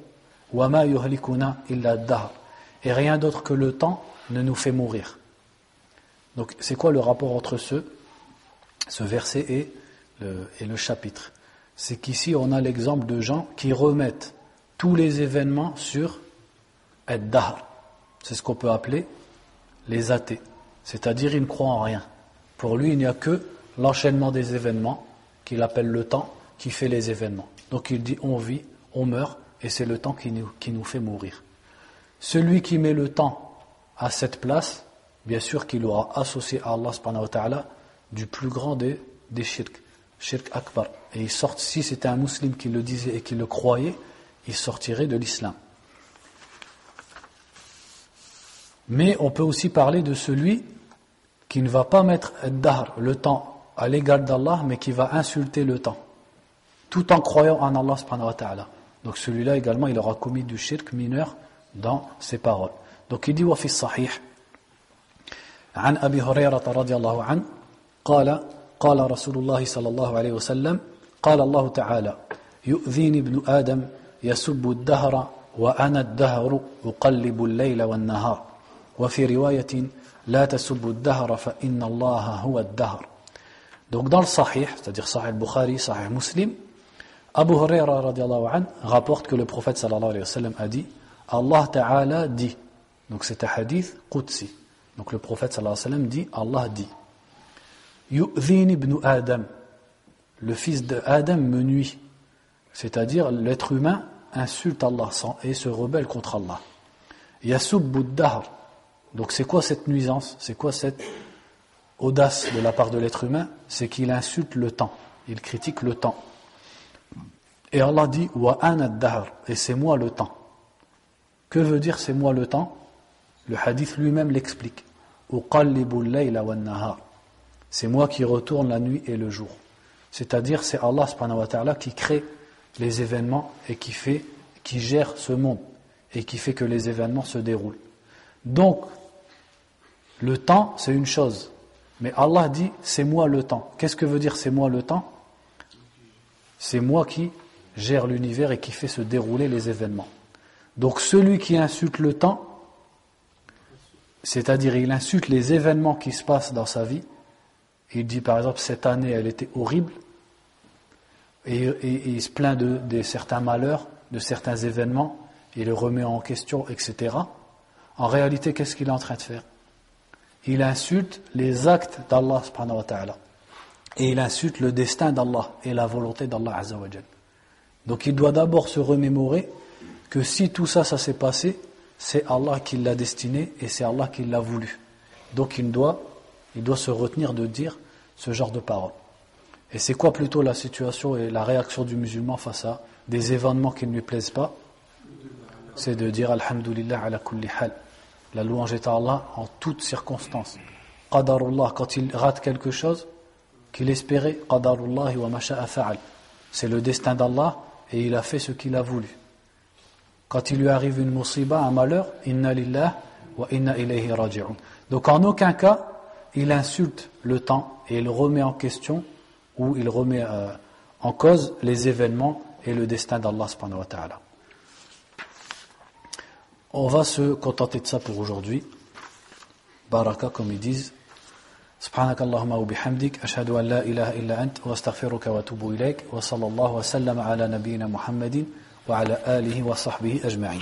wa ma yuhlikuna illa ad-dahr, et rien d'autre que le temps ne nous fait mourir. Donc c'est quoi le rapport entre ce verset et le chapitre? C'est qu'ici on a l'exemple de gens qui remettent tous les événements sur ad-dahr. C'est ce qu'on peut appeler les athées, c'est-à-dire ils ne croient en rien. Pour lui, il n'y a que l'enchaînement des événements, qu'il appelle le temps, qui fait les événements. Donc il dit on vit, on meurt, et c'est le temps qui nous fait mourir. Celui qui met le temps à cette place, bien sûr qu'il aura associé à Allah subhanahu wa ta'ala du plus grand des shirk, shirk akbar. Et il sort, si c'était un musulman qui le disait et qui le croyait, il sortirait de l'islam. Mais on peut aussi parler de celui qui ne va pas mettre ad-dahr, le temps, à l'égal d'Allah, mais qui va insulter le temps, tout en croyant en Allah subhanahu wa ta'ala. Donc celui-là également, il aura commis du shirk mineur dans ses paroles. Donc il dit wa fi sahih عن أبي هريرة رضي الله عنه قال رسول الله صلى الله عليه وسلم قال الله تعالى يؤذيني ابن آدم يسب الدهر وأنا الدهر أقلب الليل والنهار وفي رواية لا تسبوا الدهر فإن الله هو الدهر. Donc dans le Sahih, c'est-à-dire Sahih Bukhari, Sahih Muslim, Abu Huraira radiallahu anhu rapporte que le prophète sallallahu alayhi wa sallam a dit Allah Ta'ala dit. Donc c'est un hadith Qudsi. Donc le prophète sallallahu alayhi wa sallam dit Allah dit Yu'dhini ibn Adam, le fils d'Adam me nuit. C'est-à-dire l'être humain insulte Allah et se rebelle contre Allah. Yasubbu ad-dahr. Donc c'est quoi cette nuisance? C'est quoi cette audace de la part de l'être humain? C'est qu'il insulte le temps, il critique le temps. Et Allah dit wa ana ad-dahr, et c'est moi le temps. Que veut dire c'est moi le temps? Le hadith lui-même l'explique. Uqallibu al-layla wan-nahar. C'est moi qui retourne la nuit et le jour. C'est-à-dire c'est Allah subhanahu wa ta'ala qui crée les événements et qui gère ce monde et qui fait que les événements se déroulent. Donc le temps, c'est une chose. Mais Allah dit, c'est moi le temps. Qu'est-ce que veut dire c'est moi le temps? C'est moi qui gère l'univers et qui fait se dérouler les événements. Donc celui qui insulte le temps, c'est-à-dire il insulte les événements qui se passent dans sa vie, il dit par exemple, cette année elle était horrible, et il se plaint de certains malheurs, de certains événements, il le remet en question, etc. En réalité, qu'est-ce qu'il est en train de faire? Il insulte les actes d'Allah subhanahu wa ta'ala. Et il insulte le destin d'Allah et la volonté d'Allah azza wa jal. Donc il doit d'abord se remémorer que si tout ça s'est passé, c'est Allah qui l'a destiné et c'est Allah qui l'a voulu. Donc il doit se retenir de dire ce genre de paroles. Et c'est quoi plutôt la situation et la réaction du musulman face à des événements qui ne lui plaisent pas? C'est de dire Alhamdulillah ala kulli hal. La louange est à Allah en toutes circonstances. Qadarullah, quand il rate quelque chose qu'il espérait, Qadarullah wa ma sha'a fa'al. C'est le destin d'Allah et il a fait ce qu'il a voulu. Quand il lui arrive une musiba, un malheur, inna lillah wa inna ilayhi raji'un. Donc en aucun cas, il insulte le temps et il remet en question ou il remet en cause les événements et le destin d'Allah subhanahu wa ta'ala. On va se contenter de ça pour aujourd'hui. Baraka, comme ils disent. Subhanakallahumma wa bihamdik, ashhadu an la ilaha illa ant, wa astaghfiruka wa atubu ilayk, wa sallallahu wa sallam ala nabiyyina Muhammadin, wa ala alihi wa sahbihi ajma'in.